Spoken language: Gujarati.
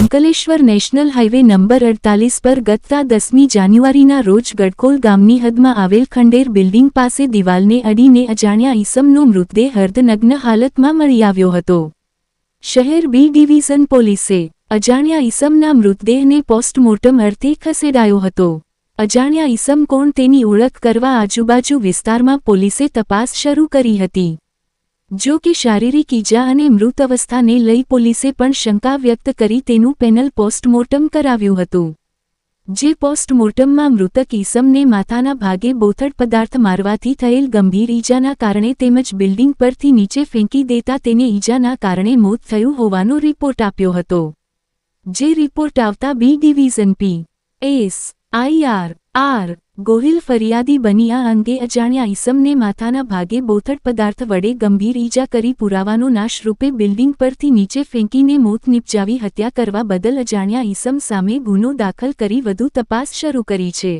અંકલેશ્વર નેશનલ હાઇવે નંબર 48 પર ગત 10મી જાન્યુઆરીના રોજ ગડકોલ ગામની હદમાં આવેલ ખંડેર બિલ્ડિંગ પાસે દિવાલને અડીને અજાણ્યા ઈસમનો મૃતદેહ અર્ધનગ્ન હાલતમાં મળી આવ્યો હતો. શહેર બી ડિવિઝન પોલીસે અજાણ્યા ઈસમના મૃતદેહને પોસ્ટમોર્ટમ અર્થે ખસેડાયો હતો. અજાણ્યા ઈસમ કોણ તેની ઓળખ કરવા આજુબાજુ વિસ્તારમાં પોલીસે તપાસ શરૂ કરી હતી. જો કે શારીરિક ઈજા અને મૃત અવસ્થાને લઈ પોલીસે પણ શંકા વ્યક્ત કરી તેનું પેનલ પોસ્ટમોર્ટમ કરાવ્યું હતું. જે પોસ્ટમોર્ટમમાં મૃતક ઈસમને માથાના ભાગે બોથડ પદાર્થ મારવાથી થયેલ ગંભીર ઈજાના કારણે તેમજ બિલ્ડિંગ પરથી નીચે ફેંકી દેતા તેને ઈજાના કારણે મોત થયું હોવાનો રિપોર્ટ આપ્યો હતો. જે રિપોર્ટ આવતા બી ડિવિઝન પી.એસ.આઈ.આર. ગોહિલ ફરિયાદી બની આ અંગે અજાણ્યા ઈસમને માથાના ભાગે બોથડ પદાર્થ વડે ગંભીર ઈજા કરી પુરાવાનો નાશ રૂપે બિલ્ડિંગ પરથી નીચે ફેંકીને મોત નિપજાવી હત્યા કરવા બદલ અજાણ્યા ઈસમ સામે ગુનો દાખલ કરી વધુ તપાસ શરૂ કરી છે.